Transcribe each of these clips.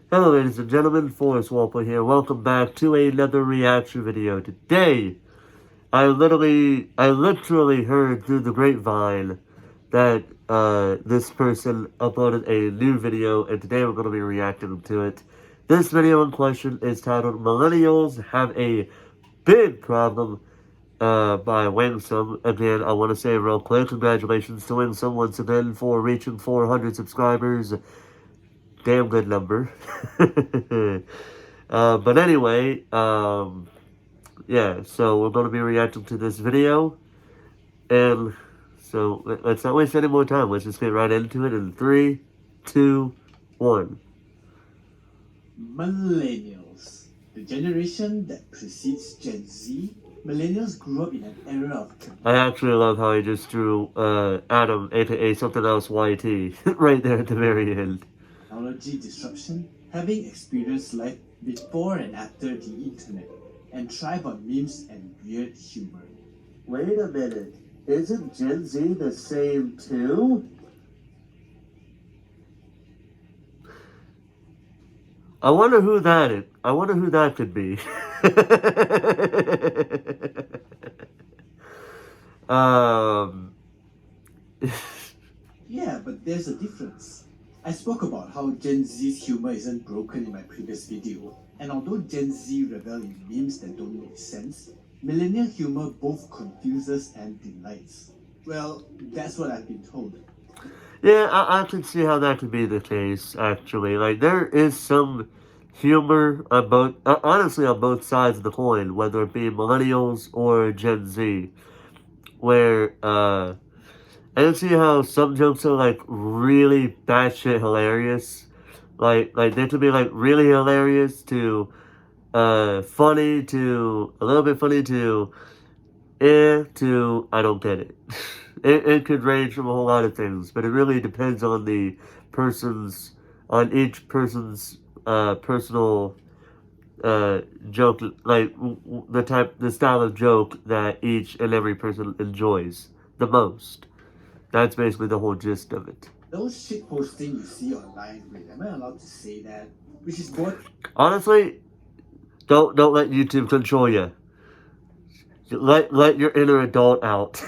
Hello ladies and gentlemen, Forrest Walpole here. Welcome back to another reaction video. Today, I literally heard through the grapevine that this person uploaded a new video, and today we're going to be reacting to it. This video in question is titled Millennials Have a Big Problem by Wengsome. Again, I want to say real quick, congratulations to Wengsome once again for reaching 400 subscribers. Damn good number. But anyway, yeah, so we're going to be reacting to this video. And so let's not waste any more time. Let's just get right into it in 3, 2, 1. Millennials. The generation that precedes Gen Z, millennials grew up in an era of I actually love how he just drew Adam, aka something else YT, right there at the very end. technology disruption, having experienced life before and after the internet, and thrive on memes and weird humor. Wait a minute. Isn't Gen Z the same too? I wonder who that is. I wonder who that could be. um. Yeah, but there's a difference. I spoke about how Gen Z's humor isn't broken in my previous video, and although Gen Z revel in memes that don't make sense, millennial humor both confuses and delights. Well, that's what I've been told. Yeah, I can see how that could be the case, actually. Like, there is some humor on both, honestly, on both sides of the coin, whether it be millennials or Gen Z, where, I can see how some jokes are, like, really batshit hilarious. Like, they could be, like, really hilarious to, funny to, a little bit funny to, to, I don't get it. It could range from a whole lot of things, but it really depends on the person's, on each person's, personal, joke, like, the style of joke that each and every person enjoys the most. That's basically the whole gist of it. Those shitposting you see online, wait, am I allowed to say that? Which is both. Honestly, don't let YouTube control you. Let your inner adult out.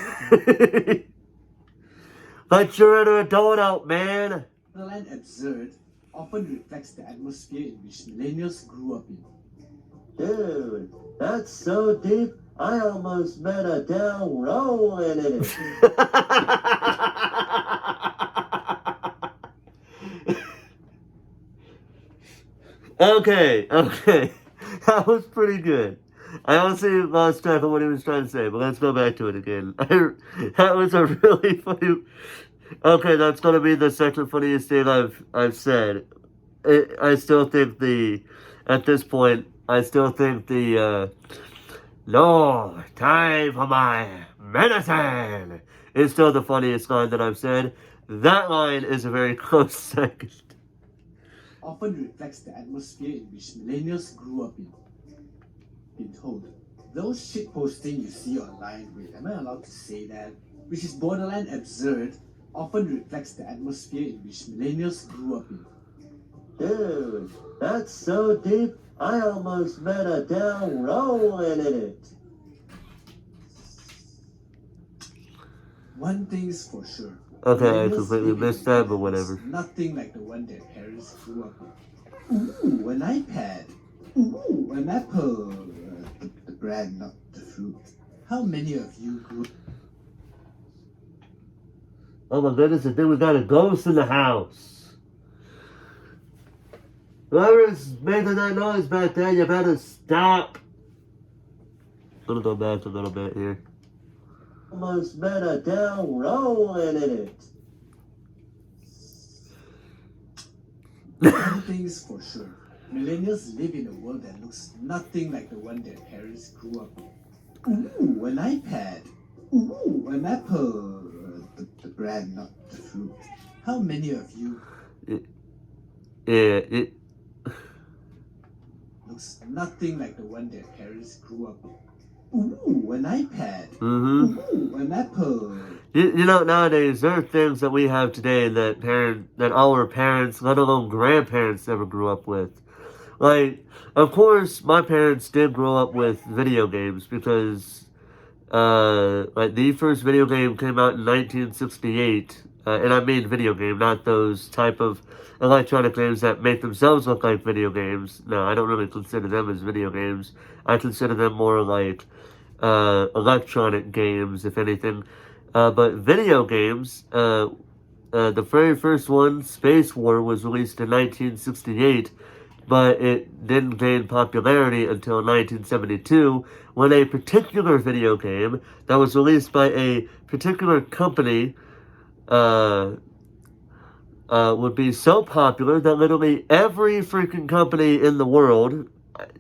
Let your inner adult out, man. And absurd often reflects the atmosphere in which millennials grew up in. Dude, that's so deep. I almost met a down rolling in it. Okay. That was pretty good. I honestly lost track of what he was trying to say, but let's go back to it again. That was a really funny. Okay, that's gonna be the second funniest thing I've said. I still think at this point, I still think no, time for my medicine is still the funniest line that I've said. That line is a very close second. Often reflects the atmosphere in which millennials grew up in. Been told. Those shitposting you see online, wait, am I allowed to say that? Which is borderline absurd, often reflects the atmosphere in which millennials grew up in. Dude, that's so deep, I almost met a down rolling in it. One thing's for sure. Okay, I completely missed that, but whatever. Nothing like the one their parents grew up with. Ooh, an iPad. Ooh, an apple. The brand, not the fruit. How many of you grew? Oh my goodness, I think we got a ghost in the house. Whoever's making that noise back there, you better stop. I'm gonna go back a little bit here. Almost met a down rolling in it. One thing's for sure. Millennials live in a world that looks nothing like the one their parents grew up with. Ooh, an iPad. Ooh, an apple. The brand, not the fruit. How many of you? It looks nothing like the one their parents grew up with. Ooh, an iPad. Mm-hmm. Ooh, an Apple. You know, nowadays there are things that we have today that our parents, let alone grandparents, never grew up with. Like, of course, my parents did grow up with video games because, like the first video game came out in 1968, and I mean video game, not those type of electronic games that make themselves look like video games. No, I don't really consider them as video games. I consider them more like electronic games, if anything. But video games, the very first one, Space War, was released in 1968, but it didn't gain popularity until 1972 when a particular video game that was released by a particular company would be so popular that literally every freaking company in the world,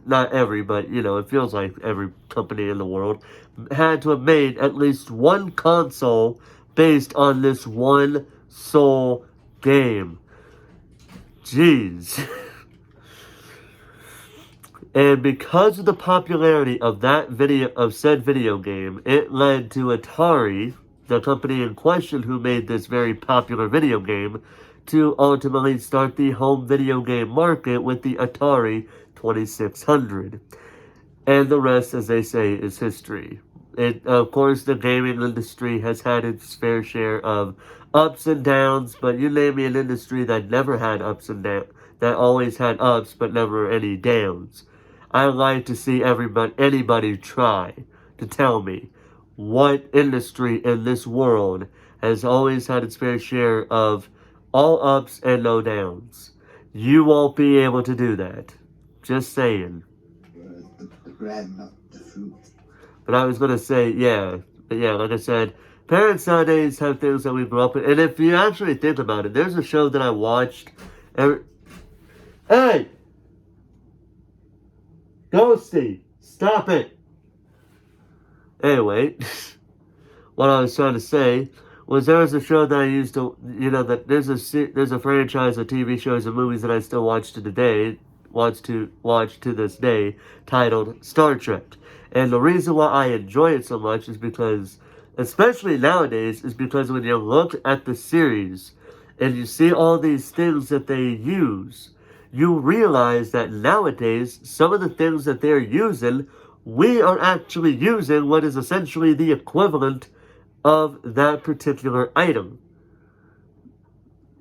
not every, but you know, it feels like every company in the world, had to have made at least one console based on this one sole game. Jeez. And because of the popularity of said video game, it led to Atari, the company in question who made this very popular video game, to ultimately start the home video game market with the Atari 2600. And the rest, as they say, is history. Of course, the gaming industry has had its fair share of ups and downs, but you name me an industry that never had ups and downs, that always had ups but never any downs. I'd like to see anybody try to tell me what industry in this world has always had its fair share of all ups and no downs. You won't be able to do that. Just saying. The bread, not the fruit. But I was gonna say, yeah. But yeah, like I said, parents nowadays have things that we grew up with. And if you actually think about it, there's a show that I watched. Hey! Ghosty! Stop it! Anyway, what I was trying to say was there was a show that I used to, you know, that there's a franchise of TV shows and movies that I still watch to this day, titled Star Trek. And the reason why I enjoy it so much is because, especially nowadays, is because when you look at the series and you see all these things that they use, you realize that nowadays, some of the things that they're using, we are actually using what is essentially the equivalent of that particular item.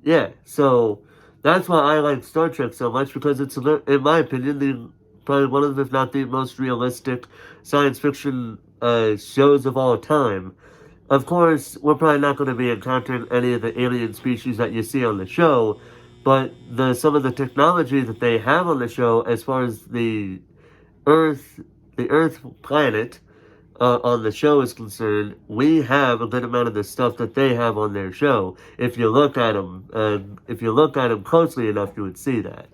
Yeah, so that's why I like Star Trek so much, because it's, in my opinion, probably one of, if not the most realistic science fiction shows of all time. Of course, we're probably not going to be encountering any of the alien species that you see on the show, but some of the technology that they have on the show, as far as the Earth planet on the show is concerned, we have a good amount of the stuff that they have on their show. If you look at them closely enough, you would see that.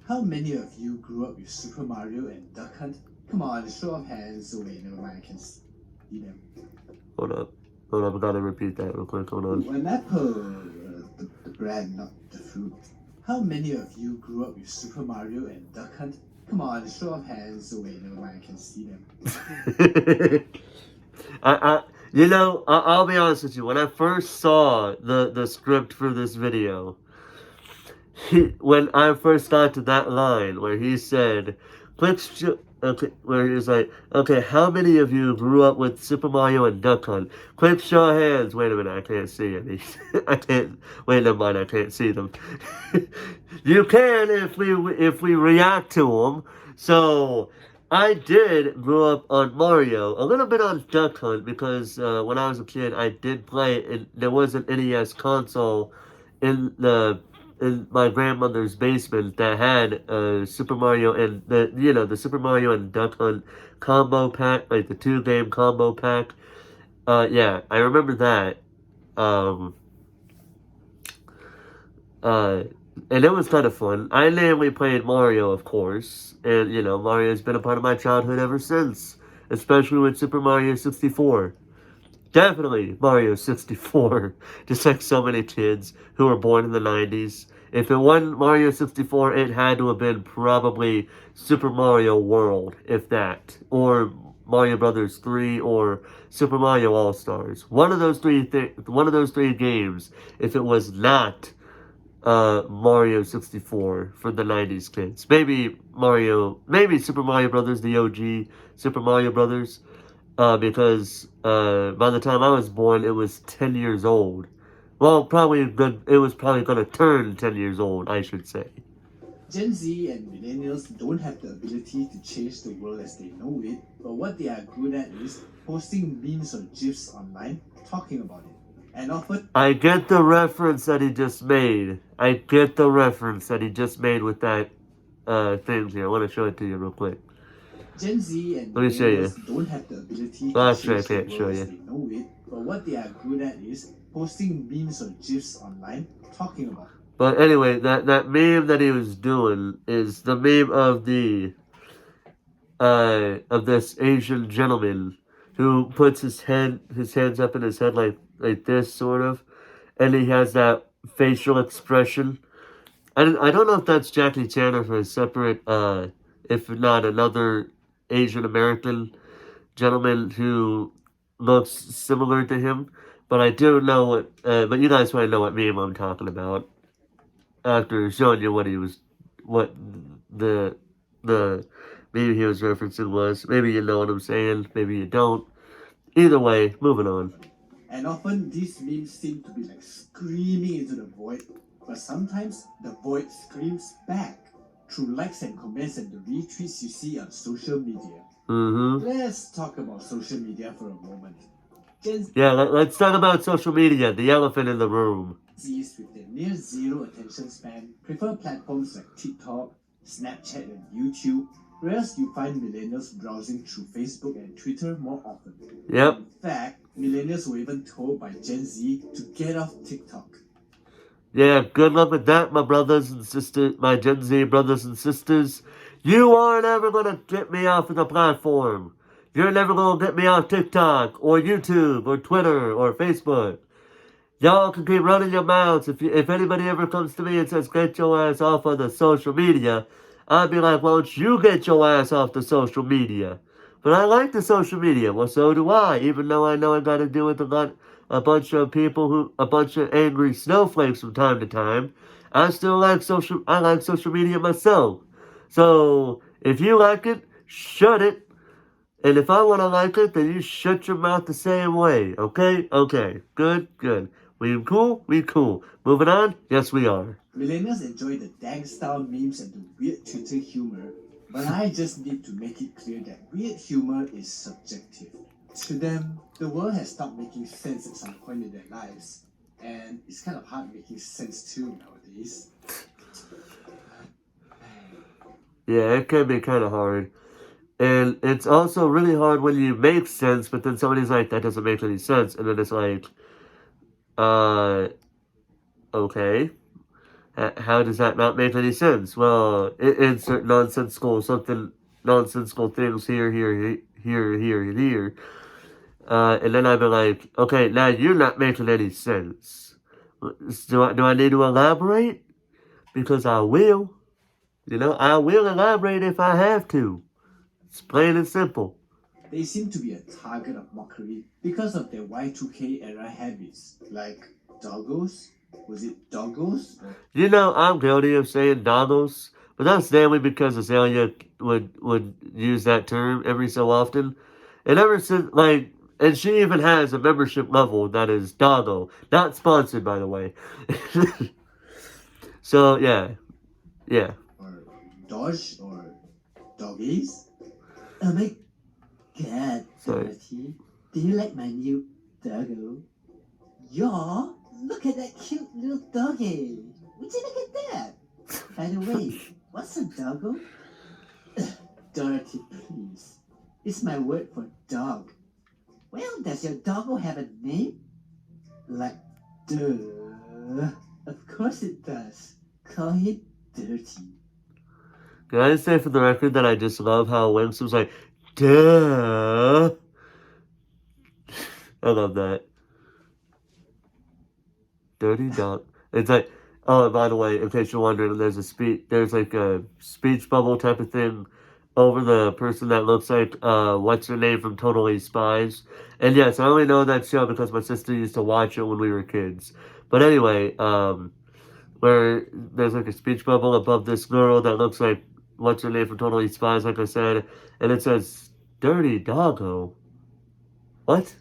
How many of you grew up with Super Mario and Duck Hunt? Come on, show of hands. Oh wait, never mind, I can see them. Hold up, I gotta repeat that real quick, hold on. An apple, the bread, not the fruit. How many of you grew up with Super Mario and Duck Hunt? Come on, show of hands. Oh wait, never mind, I can see them. I'll be honest with you. When I first saw the script for this video, when I first got to that line where he said, where he was like, okay, how many of you grew up with Super Mario and Duck Hunt? Quick show of hands. Wait a minute, I can't see any. Never mind, I can't see them. You can if we react to them. So, I did grow up on Mario, a little bit on Duck Hunt, because when I was a kid, I did play, and there was an NES console in my grandmother's basement that had Super Mario and the Super Mario and Duck Hunt combo pack, like the 2-game combo pack. Yeah, I remember that. And it was kind of fun. I mainly played Mario, of course, and Mario's been a part of my childhood ever since, especially with Super Mario 64. Definitely Mario 64, just like so many kids who were born in the 90s. If it wasn't Mario 64, it had to have been probably Super Mario World, if that. Or Mario Brothers 3 or Super Mario All Stars. One of those three games. If it was not Mario 64 for the 90s kids, maybe Super Mario Brothers, the OG Super Mario Brothers. Because by the time I was born, it was 10 years old. Well, it was probably gonna turn 10 years old, I should say. Gen Z and millennials don't have the ability to change the world as they know it, but what they are good at is posting memes or GIFs online, talking about it. And often, I get the reference that he just made. With that thing here. I want to show it to you real quick. Gen Z and Let me show you. millennials don't have the ability to Well, change actually, I the can't show world as you. they know it, but what they are good at is posting memes or GIFs online, talking about it. But anyway, that meme that he was doing is the meme of this Asian gentleman who puts his hands up in his head like this sort of, and he has that facial expression. I don't know if that's Jackie Chan or a separate if not another Asian American gentleman who looks similar to him, but I do know what. But you guys might know what meme I'm talking about after showing you what the the maybe he was referencing was. Maybe you know what I'm saying. Maybe you don't. Either way, moving on. And often these memes seem to be like screaming into the void, but sometimes the void screams back through likes and comments and the retweets you see on social media. Mm-hmm. Let's talk about social media for a moment. Gen Yeah, let's talk about social media, the elephant in the room. Z's with their near zero attention span prefer platforms like TikTok, Snapchat, and YouTube, whereas you find millennials browsing through Facebook and Twitter more often. Yep. In fact, millennials were even told by Gen Z to get off TikTok. Yeah, good luck with that, my brothers and sisters, my Gen Z brothers and sisters. You aren't ever gonna get me off of the platform. You're never gonna get me off TikTok or YouTube or Twitter or Facebook. Y'all can keep running your mouths. If anybody ever comes to me and says, get your ass off of the social media, I'd be like, why don't you get your ass off the social media? But I like the social media. Well, so do I. Even though I know I gotta deal with a bunch of angry snowflakes from time to time, I like social media myself. So, if you like it, shut it. And if I want to like it, then you shut your mouth the same way. Okay? Okay. Good. We cool? We cool. Moving on? Yes, we are. Millennials enjoy the dank style memes and the weird Twitter humor, but I just need to make it clear that weird humor is subjective. To them, the world has stopped making sense at some point in their lives, and it's kind of hard making sense too nowadays. Yeah, it can be kind of hard. And it's also really hard when you make sense, but then somebody's like, that doesn't make any sense. And then it's like, okay. How does that not make any sense? Well, insert nonsensical things here. And then I'd be like, okay, now you're not making any sense. Do I need to elaborate? Because I will. I will elaborate if I have to. It's plain and simple. They seem to be a target of mockery because of their Y2K era habits, like doggos. Was it doggos? I'm guilty of saying doggos, but that's mainly because Azalea would use that term every so often. And ever since, and she even has a membership level that is Doggo. Not sponsored, by the way. So, yeah. Or Dodge, or doggies? Oh my god, Dorothy. Do you like my new doggo? Yeah, look at that cute little doggy. Would you look at that? By the way, what's a doggo? Dorothy, please. It's my word for dog. Well, does your doggo have a name? Like, duh. Of course it does. Call him Dirty. Can I just say for the record that I just love how Wengsome's like, duh. I love that. Dirty dog. It's like, oh, by the way, in case you're wondering, there's like a speech bubble type of thing over the person that looks like what's her name from Totally Spies. And yes, I only know that show because my sister used to watch it when we were kids. But anyway, where there's like a speech bubble above this girl that looks like what's her name from Totally Spies, like I said, and it says "Dirty Doggo." What?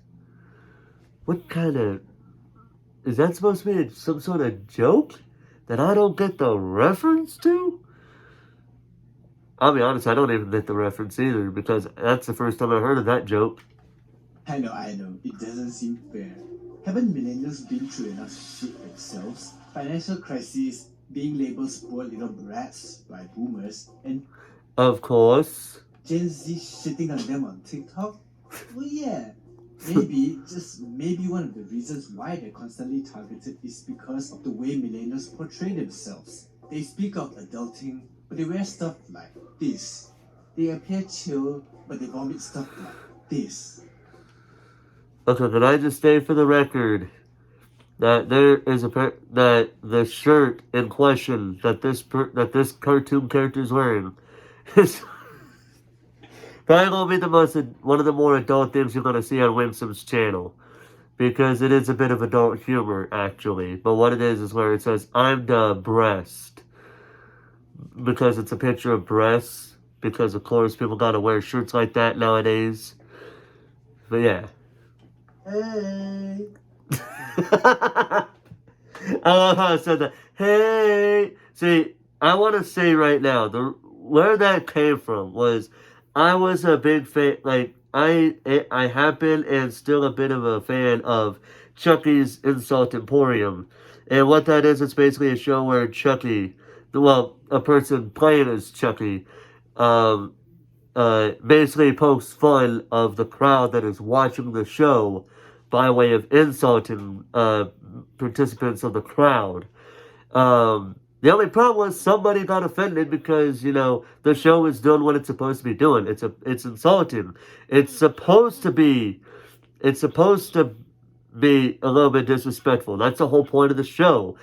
What kind of is that supposed to be some sort of joke that I don't get the reference to? I'll be honest, I don't even get the reference either because that's the first time I heard of that joke. I know, it doesn't seem fair. Haven't millennials been through enough shit themselves? Financial crises, being labeled spoiled little brats by boomers, and Of course. Gen Z shitting on them on TikTok? Well, yeah. Maybe, just maybe one of the reasons why they're constantly targeted is because of the way millennials portray themselves. They speak of adulting, but they wear stuff like this. They appear chill, but they vomit stuff like this. Okay, can I just say for the record that there is that the shirt in question that this cartoon character is wearing is probably gonna be one of the more adult things you're gonna see on Wengsome's channel because it is a bit of adult humor actually. But what it is where it says "I'm the breast" because it's a picture of breasts because of course people gotta wear shirts like that nowadays. But yeah. Hey! I love how I said that. Hey, see, I want to say right now, where that came from was, I was a big fan. Like I have been and still a bit of a fan of Chucky's Insult Emporium, and what that is, it's basically a show where Chucky, well, a person playing as Chucky, um, basically pokes fun of the crowd that is watching the show by way of insulting participants of the crowd. The only problem was somebody got offended because the show is doing what it's supposed to be doing. It's insulting. It's supposed to be a little bit disrespectful. That's the whole point of the show.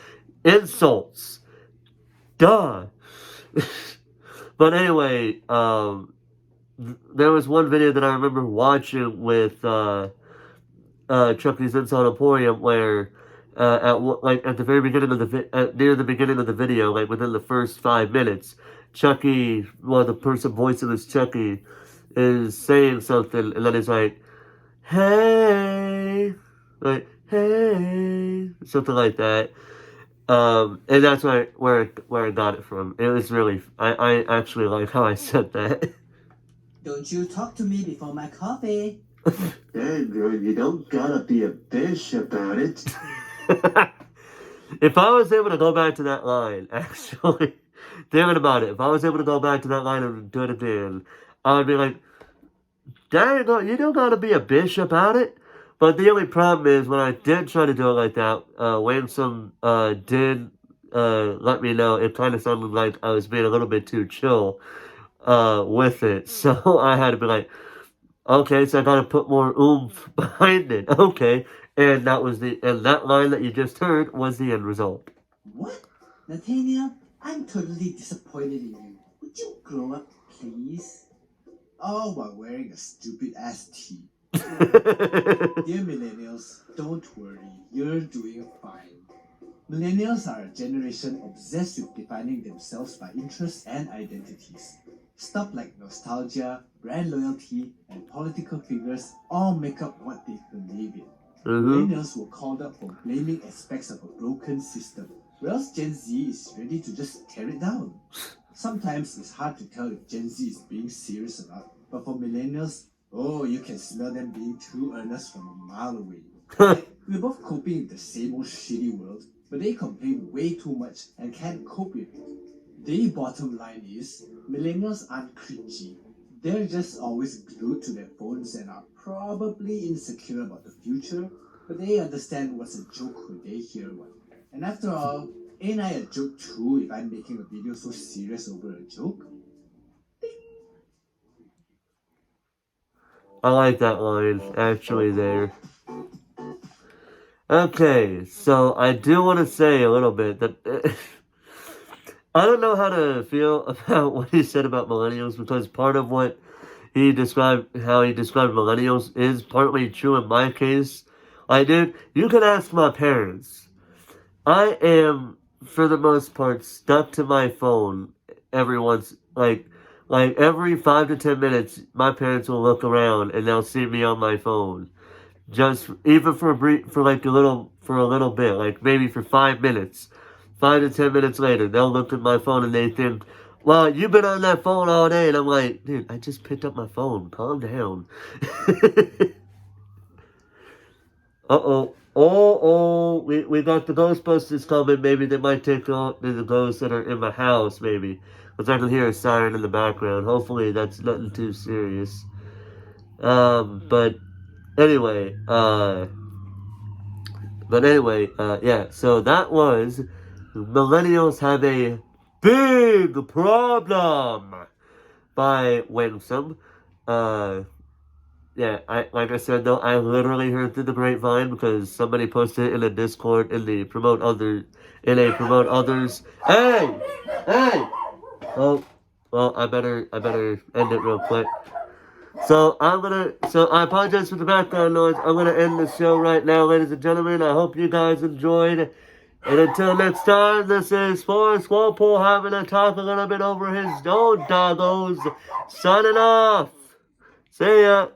Insults. Duh. But anyway, there was one video that I remember watching with Chucky's Insult Emporium where at the very beginning of near the beginning of the video, like within the first 5 minutes, Chucky, well, the person voicing this Chucky, is saying something, and then he's like, "Hey," like "Hey," something like that. And that's where I got it from. It was really I actually like how I said that. Don't you talk to me before my coffee. Hey, girl, you don't gotta be a bitch about it. If I was able to go back to that line, actually, thinking about it, if I was able to go back to that line and do it again, I would be like, dang, you don't gotta be a bitch about it. But the only problem is when I did try to do it like that, Winsome did let me know it kind of sounded like I was being a little bit too chill with it. So I had to be like, okay, so I gotta put more oomph behind it. Okay. And that line that you just heard was the end result. What? Nathaniel, I'm totally disappointed in you. Would you grow up, please? All while wearing a stupid ass tee. Dear millennials, don't worry, you're doing fine. Millennials are a generation obsessed with defining themselves by interests and identities. Stuff like nostalgia, brand loyalty, and political figures all make up what they believe in. Millennials were called up for blaming aspects of a broken system, whereas Gen Z is ready to just tear it down. Sometimes it's hard to tell if Gen Z is being serious or not, but for millennials, oh, you can smell them being too earnest from a mile away. We're both coping with the same old shitty world, but they complain way too much and can't cope with it. The bottom line is, millennials aren't cringy. They're just always glued to their phones and are probably insecure about the future, but they understand what's a joke when they hear one. And after all, ain't I a joke too if I'm making a video so serious over a joke? I like that line, actually, there. Okay, so I do want to say a little bit that I don't know how to feel about what he said about millennials because part of what how he described millennials is partly true in my case. I did. You can ask my parents. I am, for the most part, stuck to my phone every once, like every 5 to 10 minutes. My parents will look around and they'll see me on my phone. Just even for a brief, for a little bit, like maybe for 5 minutes. 5 to 10 minutes later, they'll look at my phone and they think, "Well, you've been on that phone all day," and I'm like, "Dude, I just picked up my phone. Calm down." We got the Ghostbusters coming. Maybe they might take out the ghosts that are in my house, maybe. Because I can hear a siren in the background. Hopefully that's nothing too serious. But anyway, yeah, so that was Millennials Have a Big Problem by Wengsome. Yeah, like I said though, I literally heard through the grapevine because somebody posted it in a Discord in a promote others. Hey! Hey! Oh, well, I better end it real quick. So I apologize for the background noise. I'm gonna end the show right now, ladies and gentlemen. I hope you guys enjoyed. And until next time, this is Forrest Walpole having a talk a little bit over his own doggos. Signing off. See ya.